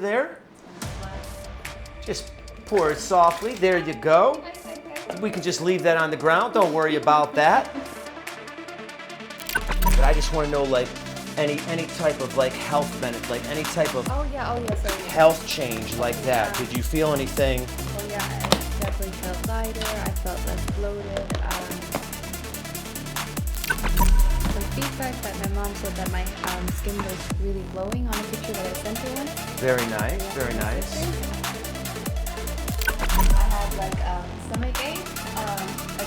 there. Just pour it softly. There you go. We can just leave that on the ground. Don't worry about that. But I just want to know, like, any type of like health benefit, like any type of health change like that. Did you feel anything? Oh yeah, I definitely felt lighter. I felt less bloated. Some feedback that my mom said that my skin was really glowing on a picture that I sent her once. Very nice, very nice. I had like stomach ache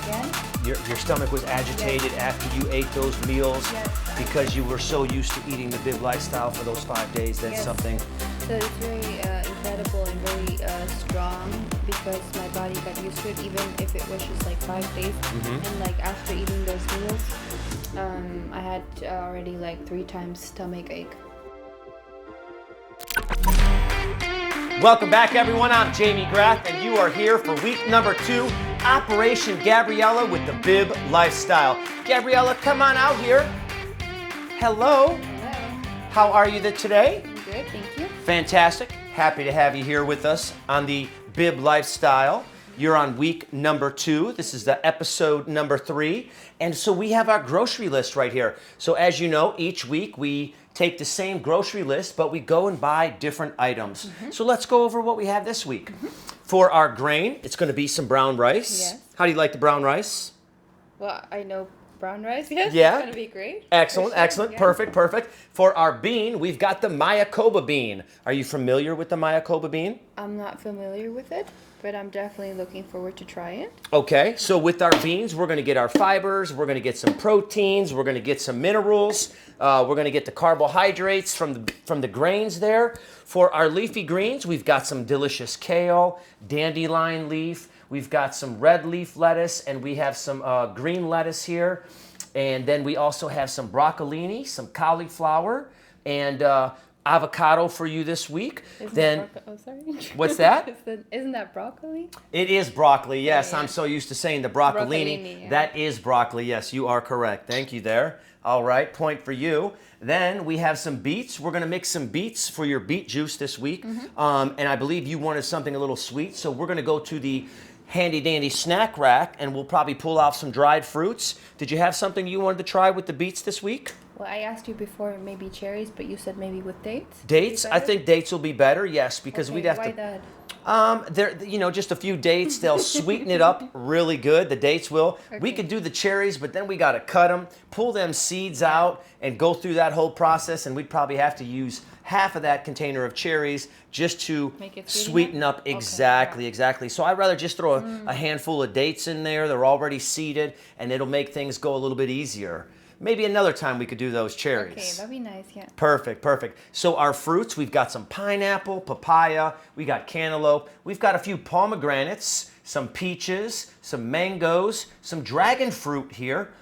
again. Your stomach was agitated after you ate those meals because you were so used to eating the BYBB Lifestyle for those 5 days. That's something. So it's very incredible and very strong because my body got used to it, even if it was just like 5 days. And like after eating those meals, I had already like 3 times stomach ache. Welcome back, everyone. I'm Jamie Graff, and you are here for week number 2, Operation Gabriela with the BYBB Lifestyle. Gabriela, come on out here. Hello. Hello. How are you today? I'm good, thank you. Fantastic. Happy to have you here with us on the BYBB Lifestyle. You're on week number 2. This is the episode number 3. And so we have our grocery list right here. So as you know, each week we take the same grocery list, but we go and buy different items. So let's go over what we have this week. For our grain, it's going to be some brown rice. Yes. How do you like the brown rice? Well, I know brown rice, yes. Yeah. It's going to be great. Excellent, For sure, excellent. yeah. Perfect, perfect. For our bean, we've got the Mayakoba bean. Are you familiar with the Mayakoba bean? I'm not familiar with it, but I'm definitely looking forward to try it. Okay, so with our beans, we're going to get our fibers, we're going to get some proteins, we're going to get some minerals, we're going to get the carbohydrates from the grains there. For our leafy greens, we've got some delicious kale, dandelion leaf, we've got some red leaf lettuce, and we have some green lettuce here. And then we also have some broccolini, some cauliflower, and avocado for you this week. What's that? Isn't that broccoli? It is broccoli, yes. Yeah. I'm so used to saying the broccolini. Yeah. That is broccoli, yes, you are correct. Thank you there. All right, point for you. Then we have some beets. We're gonna mix some beets for your beet juice this week. And I believe you wanted something a little sweet, so we're gonna go to the handy dandy snack rack and we'll probably pull out some dried fruits. Did you have something you wanted to try with the beets this week? Well, I asked you before maybe cherries, but you said maybe with dates. Dates? I think dates will be better, yes, because we'd have why to. that? There, just a few dates. They'll sweeten it up really good. The dates will. We Okay. could do the cherries, but then we got to cut them, pull them seeds out, and go through that whole process. And we'd probably have to use half of that container of cherries just to Make it sweeten up. Okay, Exactly, yeah. exactly. So I'd rather just throw a handful of dates in there. They're already seeded, and it'll make things go a little bit easier. Maybe another time we could do those cherries. Okay, that'd be nice, yeah. Perfect, perfect. So our fruits, we've got some pineapple, papaya, we got cantaloupe, we've got a few pomegranates, some peaches, some mangoes, some dragon fruit here.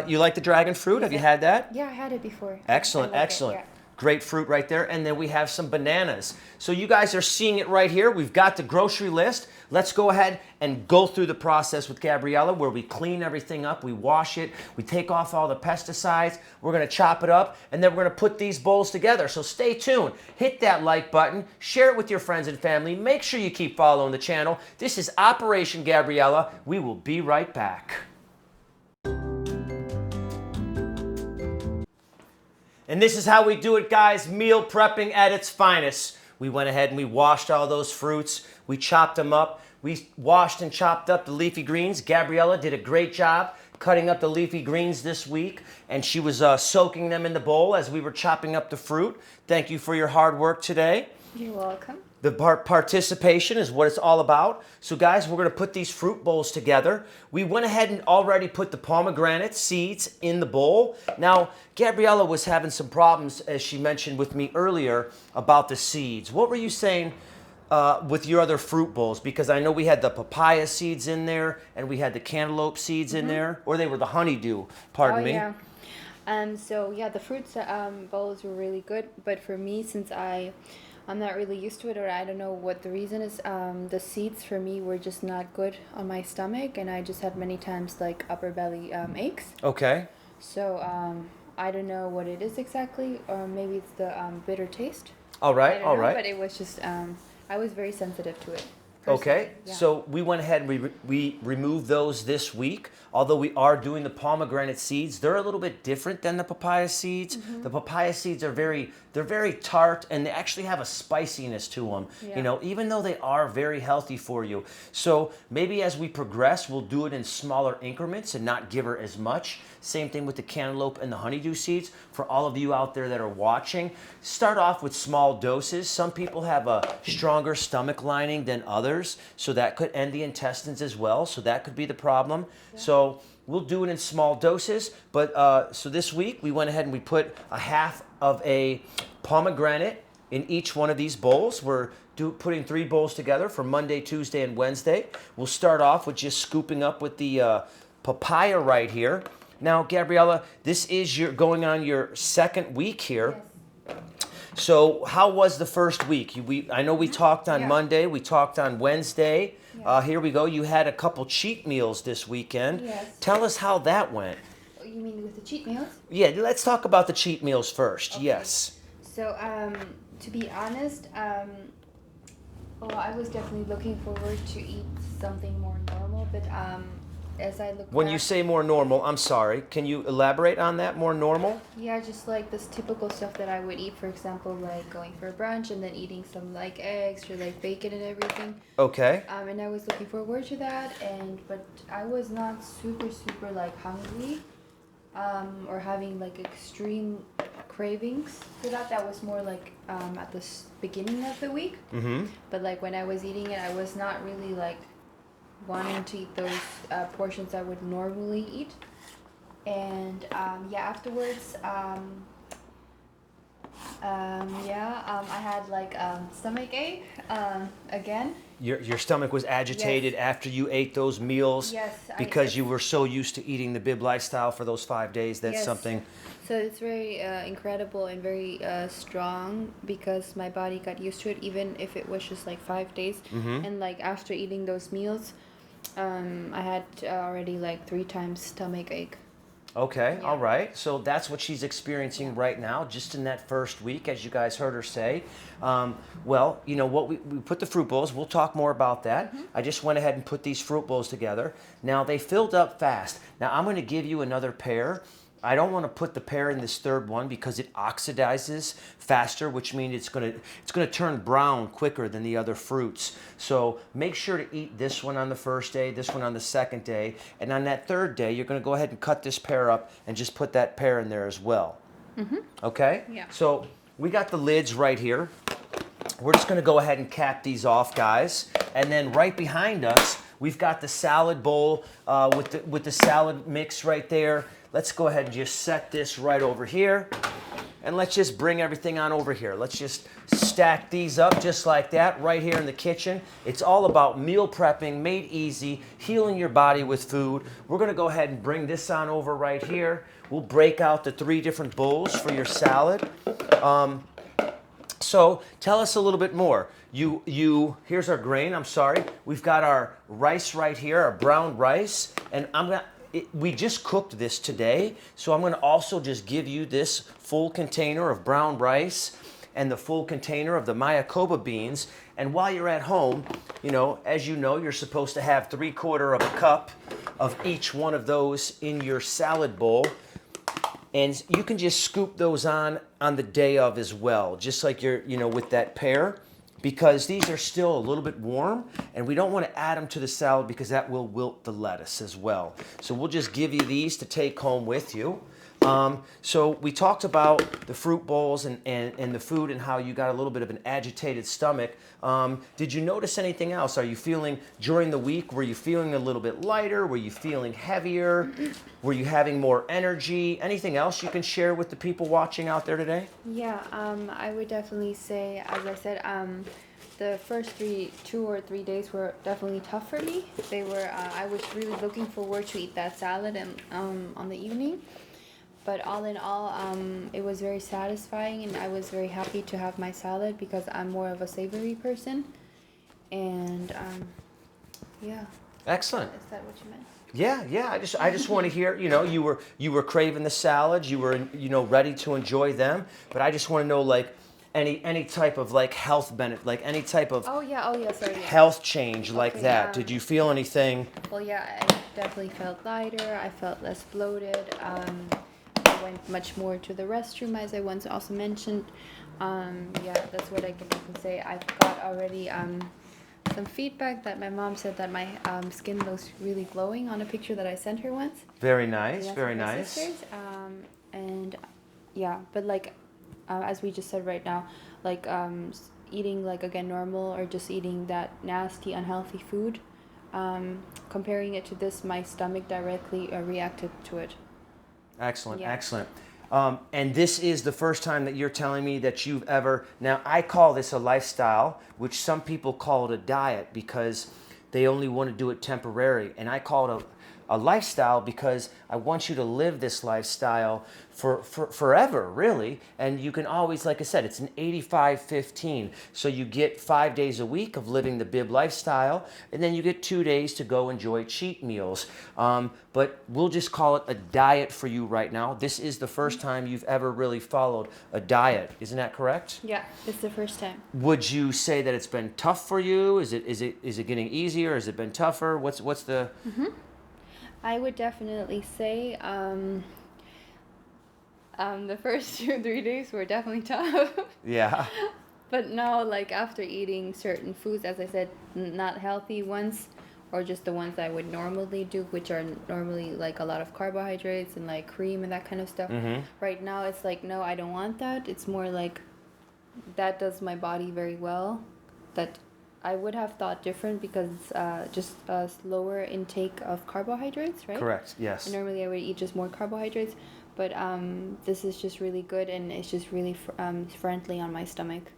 You like the dragon fruit? Have you had that? Yeah, I had it before. Excellent, I like it, excellent. yeah. Great fruit right there. And then we have some bananas. So you guys are seeing it right here. We've got the grocery list. Let's go ahead and go through the process with Gabriela where we clean everything up, we wash it, we take off all the pesticides, we're gonna chop it up, and then we're gonna put these bowls together. So stay tuned. Hit that like button, share it with your friends and family. Make sure you keep following the channel. This is Operation Gabriela. We will be right back. And this is how we do it, guys. Meal prepping at its finest. We went ahead and we washed all those fruits. We chopped them up. We washed and chopped up the leafy greens. Gabriela did a great job cutting up the leafy greens this week, and she was soaking them in the bowl as we were chopping up the fruit. Thank you for your hard work today. You're welcome. The participation is what it's all about. So guys, we're gonna put these fruit bowls together. We went ahead and already put the pomegranate seeds in the bowl. Now, Gabriela was having some problems, as she mentioned with me earlier, about the seeds. What were you saying with your other fruit bowls? Because I know we had the papaya seeds in there and we had the cantaloupe seeds in there, or they were the honeydew, pardon me. Yeah. So yeah, the fruits bowls were really good, but for me, since I'm not really used to it, or I don't know what the reason is. The seeds for me were just not good on my stomach, and I just had many times like upper belly aches. Okay. So I don't know what it is exactly, or maybe it's the bitter taste. All right, I don't all know, right. but it was just I was very sensitive to it. Okay, Personally, yeah. so we went ahead and we removed those this week. Although we are doing the pomegranate seeds, they're a little bit different than the papaya seeds. The papaya seeds are they're very tart, and they actually have a spiciness to them. Yeah. You know, even though they are very healthy for you. So maybe as we progress, we'll do it in smaller increments and not give her as much. Same thing with the cantaloupe and the honeydew seeds. For all of you out there that are watching, start off with small doses. Some people have a stronger stomach lining than others, so that could end the intestines as well. So that could be the problem. Yeah. So we'll do it in small doses. But so this week we went ahead and we put a half of a pomegranate in each one of these bowls. We're putting 3 bowls together for Monday, Tuesday, and Wednesday. We'll start off with just scooping up with the papaya right here. Now, Gabriela, this is going on your second week here. Yes. So how was the first week? I know we talked on Yeah. Monday. We talked on Wednesday. Yeah. Here we go. You had a couple cheat meals this weekend. Yes. Tell us how that went. You mean with the cheat meals? Yeah, let's talk about the cheat meals first. Okay. Yes. So, to be honest, well, I was definitely looking forward to eat something more normal, but as I look When back, you say more normal, I'm sorry. Can you elaborate on that? More normal? yeah, just like this typical stuff that I would eat, for example, like going for a brunch and then eating some like eggs or like bacon and everything. Okay. And I was looking forward to that, but I was not super like hungry, or having like extreme cravings for that. That was more like at the beginning of the week. Mm-hmm. But like when I was eating it, I was not really like wanting to eat those portions I would normally eat. And afterwards, I had like stomach ache again. Your stomach was agitated after you ate those meals. Yes, because you were so used to eating the BYBB Lifestyle for those 5 days. That's Yes. something. So it's very incredible and very strong because my body got used to it, even if it was just like 5 days. Mm-hmm. And like after eating those meals, I had already like 3 times stomach ache. Okay, Yeah. all right. So that's what she's experiencing Yeah. right now, just in that first week, as you guys heard her say. Well, you know what? We put the fruit bowls. We'll talk more about that. Mm-hmm. I just went ahead and put these fruit bowls together. Now, they filled up fast. Now, I'm going to give you another pair. I don't want to put the pear in this third one because it oxidizes faster, which means it's going to turn brown quicker than the other fruits. So make sure to eat this one on the first day, this one on the second day, and on that third day, you're going to go ahead and cut this pear up and just put that pear in there as well. Mm-hmm. Okay? Yeah. So we got the lids right here. We're just going to go ahead and cap these off, guys. And then right behind us, we've got the salad bowl with the salad mix right there. Let's go ahead and just set this right over here. And let's just bring everything on over here. Let's just stack these up just like that right here in the kitchen. It's all about meal prepping, made easy, healing your body with food. We're going to go ahead and bring this on over right here. We'll break out the 3 different bowls for your salad. So tell us a little bit more. Here's our grain. I'm sorry. We've got our rice right here, our brown rice, and we just cooked this today, so I'm going to also just give you this full container of brown rice and the full container of the Mayakoba beans. And while you're at home, as you know, you're supposed to have 3/4 of a cup of each one of those in your salad bowl. And you can just scoop those on the day of as well, just like with that pear, because these are still a little bit warm, and we don't want to add them to the salad because that will wilt the lettuce as well. So we'll just give you these to take home with you. So we talked about the fruit bowls and the food and how you got a little bit of an agitated stomach. Did you notice anything else? Are you feeling, during the week, were you feeling a little bit lighter? Were you feeling heavier? Were you having more energy? Anything else you can share with the people watching out there today? Yeah, I would definitely say, as I said, the first 2 or 3 days were definitely tough for me. They were. I was really looking forward to eat that salad and on the evening. But all in all, it was very satisfying, and I was very happy to have my salad because I'm more of a savory person. And yeah. Excellent. Is that what you meant? Yeah. I just want to hear. You were craving the salads. You were ready to enjoy them. But I just want to know, like, any type of like health benefit, like any type of Oh yeah, sorry. Yeah. health change like Okay, that? Did you feel anything? Well, yeah, I definitely felt lighter. I felt less bloated. I went much more to the restroom, as I once also mentioned. Yeah, that's what I can say. I got already some feedback that my mom said that my skin looks really glowing on a picture that I sent her once. Very nice, That's very from my nice. sisters. And yeah, but like as we just said right now, like eating like again normal or just eating that nasty unhealthy food, comparing it to this, my stomach directly reacted to it. Excellent, Yeah. excellent. And this is the first time that you're telling me that you've ever, now I call this a lifestyle, which some people call it a diet because they only want to do it temporary. And I call it a lifestyle because I want you to live this lifestyle for forever, really. And you can always, like I said, it's an 85-15. So you get 5 days a week of living the BIB lifestyle, and then you get 2 days to go enjoy cheat meals. But we'll just call it a diet for you right now. This is the first time you've ever really followed a diet. Isn't that correct? Yeah, it's the first time. Would you say that it's been tough for you? Is it getting easier? Has it been tougher? What's the... I would definitely say the first 2-3 days were definitely tough. Yeah. But no, like after eating certain foods, as I said, not healthy ones, or just the ones I would normally do, which are normally like a lot of carbohydrates and like cream and that kind of stuff. Right now, it's like, no, I don't want that. It's more like that does my body very well. That I would have thought different because just a slower intake of carbohydrates, right? Correct, yes. And normally I would eat just more carbohydrates, but this is just really good and it's just really friendly on my stomach.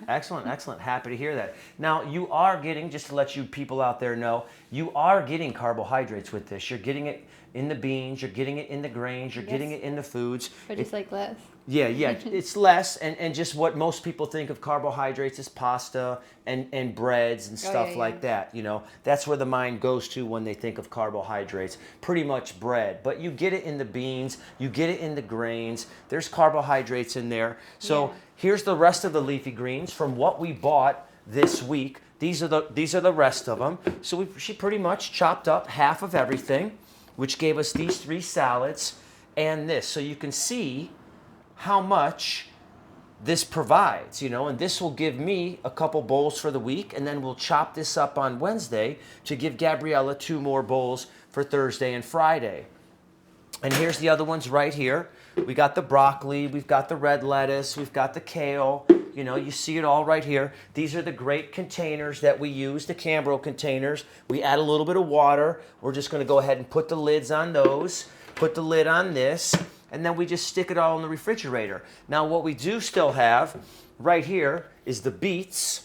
Excellent, excellent. Happy to hear that. Now, you are getting, just to let you people out there know, you are getting carbohydrates with this. You're getting it in the beans, you're getting it in the grains, you're getting it in the foods. But just like less. Yeah, it's less, and just what most people think of carbohydrates is pasta and breads and stuff like that. You know, that's where the mind goes to when they think of carbohydrates. Pretty much bread, but you get it in the beans, you get it in the grains. There's carbohydrates in there. So here's the rest of the leafy greens from what we bought this week. These are the rest of them. So she pretty much chopped up half of everything, which gave us these 3 salads and this. So you can see how much this provides, you know, and this will give me a couple bowls for the week, and then we'll chop this up on Wednesday to give Gabriela 2 more bowls for Thursday and Friday. And here's the other ones right here. We got the broccoli, we've got the red lettuce, we've got the kale, you know, you see it all right here. These are the great containers that we use, the Cambro containers. We add a little bit of water. We're just gonna go ahead and put the lids on those, put the lid on this, and then we just stick it all in the refrigerator. Now what we do still have right here is the beets.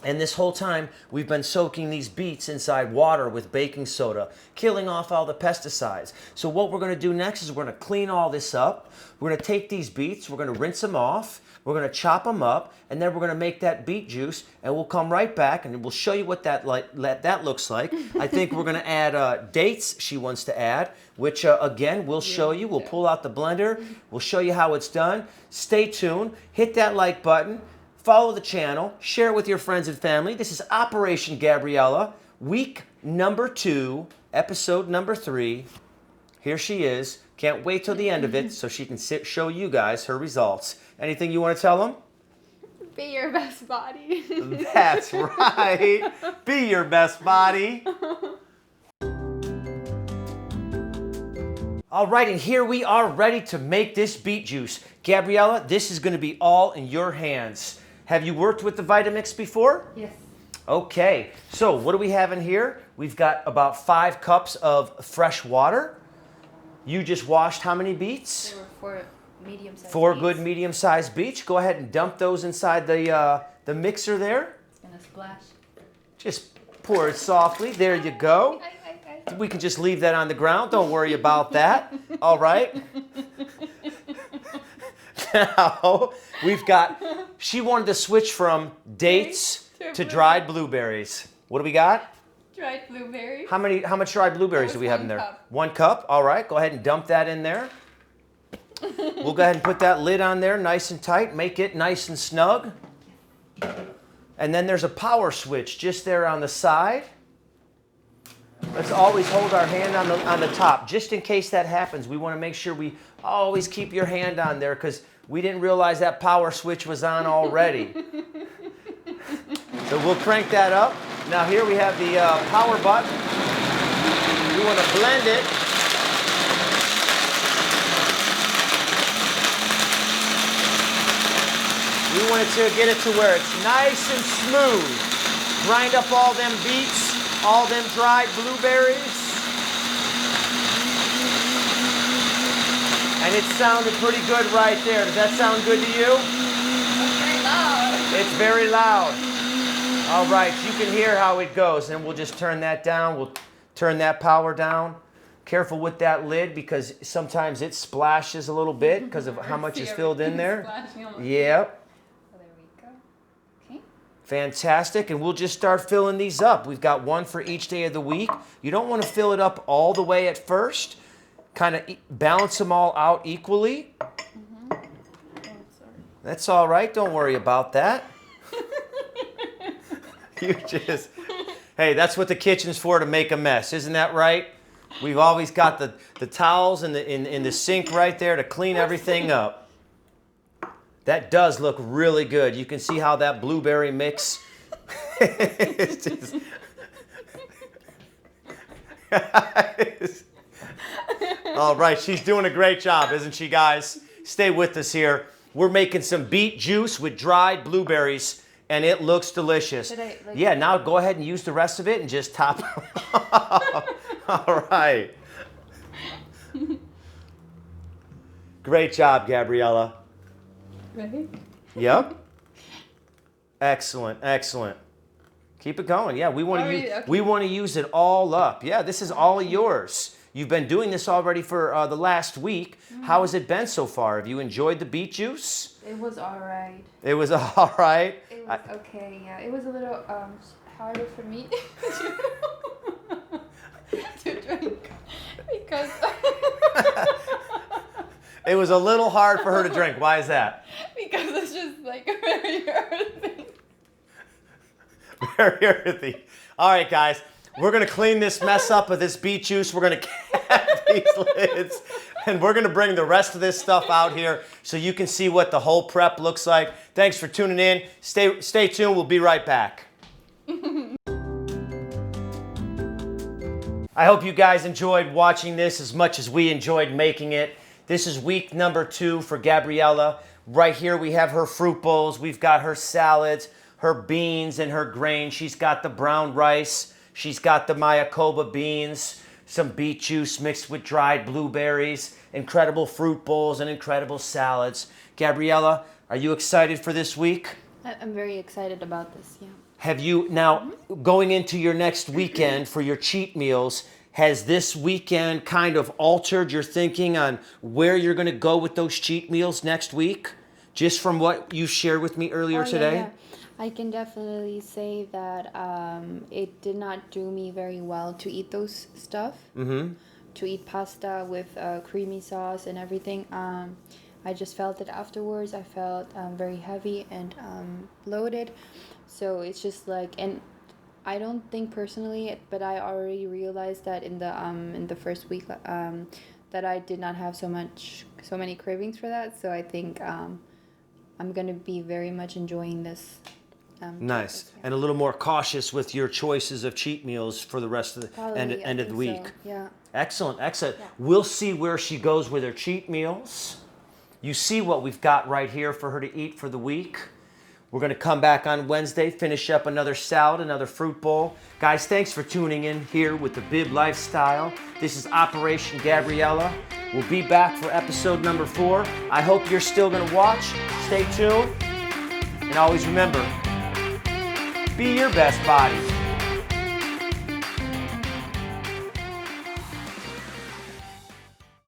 And this whole time we've been soaking these beets inside water with baking soda, killing off all the pesticides. So what we're gonna do next is we're gonna clean all this up. We're gonna take these beets, we're gonna rinse them off, we're gonna chop them up, and then we're gonna make that beet juice, and we'll come right back and we'll show you what that looks like. I think we're gonna add dates she wants to add, which again, we'll show you. We'll pull out the blender, we'll show you how it's done. Stay tuned, hit that like button, follow the channel, share it with your friends and family. This is Operation Gabriela, week number 2, episode number 3. Here she is. Can't wait till the end of it so she can show you guys her results. Anything you want to tell them? Be your best body. That's right. Be your best body. All right, and here we are ready to make this beet juice. Gabriela, this is going to be all in your hands. Have you worked with the Vitamix before? Yes. Okay, so what do we have in here? We've got about 5 cups of fresh water. You just washed how many beets? There were 4 medium-sized 4 beets. good medium-sized beets. Go ahead and dump those inside the mixer there. It's gonna splash. Just pour it softly. There you go. We can just leave that on the ground. Don't worry about that. All right. Now we've got. She wanted to switch from dates to dried blueberries. What do we got? Dried blueberry. How much dried blueberries do we have in there? 1 cup. 1 cup. All right. Go ahead and dump that in there. We'll go ahead and put that lid on there nice and tight, make it nice and snug. And then there's a power switch just there on the side. Let's always hold our hand on the top. Just in case that happens, we want to make sure we always keep your hand on there because we didn't realize that power switch was on already. So we'll crank that up. Now here we have the power button. We want to blend it. We want to get it to where it's nice and smooth. Grind up all them beets, all them dried blueberries. And it sounded pretty good right there. Does that sound good to you? It's very loud. It's very loud. All right, you can hear how it goes. And we'll just turn that down. We'll turn that power down. Careful with that lid because sometimes it splashes a little bit because of how much is filled in there. Yep. Fantastic, and we'll just start filling these up. We've got one for each day of the week. You don't want to fill it up all the way at first. Kind of balance them all out equally. Oh, sorry. That's all right, don't worry about that. You just, hey, that's what the kitchen's for, to make a mess, isn't that right? We've always got the towels in the sink right there to clean everything up. That does look really good. You can see how that blueberry mix. It's just... All right, she's doing a great job, isn't she, guys? Stay with us here. We're making some beet juice with dried blueberries, and it looks delicious. Yeah, now go ahead and use the rest of it and just top it off. All right. Great job, Gabriela. Ready? Yep. Excellent, excellent. Keep it going. Yeah, we want to use it all up. Yeah, this is all yours. You've been doing this already for the last week. How has it been so far? Have you enjoyed the beet juice? It was all right. It was all right. It was okay. Yeah, it was a little harder for me to drink because. It was a little hard for her to drink. Why is that? Because it's just like very earthy. Very earthy. All right, guys. We're going to clean this mess up with this beet juice. We're going to cap these lids. And we're going to bring the rest of this stuff out here so you can see what the whole prep looks like. Thanks for tuning in. Stay tuned. We'll be right back. I hope you guys enjoyed watching this as much as we enjoyed making it. This is week number 2 for Gabriela. Right here we have her fruit bowls. We've got her salads, her beans, and her grains. She's got the brown rice. She's got the Mayakoba beans, some beet juice mixed with dried blueberries, incredible fruit bowls, and incredible salads. Gabriela, are you excited for this week? I'm very excited about this, yeah. Have you, now, going into your next weekend for your cheat meals, has this weekend kind of altered your thinking on where you're going to go with those cheat meals next week? Just from what you shared with me earlier today? Yeah. I can definitely say that it did not do me very well to eat those stuff. Mm-hmm. To eat pasta with creamy sauce and everything. I just felt it afterwards. I felt very heavy and bloated. So it's just like, and I don't think personally, but I already realized that in the first week that I did not have so many cravings for that. So I think I'm gonna be very much enjoying this. Nice, yeah. And a little more cautious with your choices of cheat meals for the rest of the end of the week. So. Yeah. Excellent, excellent. Yeah. We'll see where she goes with her cheat meals. You see what we've got right here for her to eat for the week. We're going to come back on Wednesday, finish up another salad, another fruit bowl. Guys, thanks for tuning in here with the BYBB Lifestyle. This is Operation Gabriela. We'll be back for episode number 4. I hope you're still going to watch. Stay tuned. And always remember, be your best body.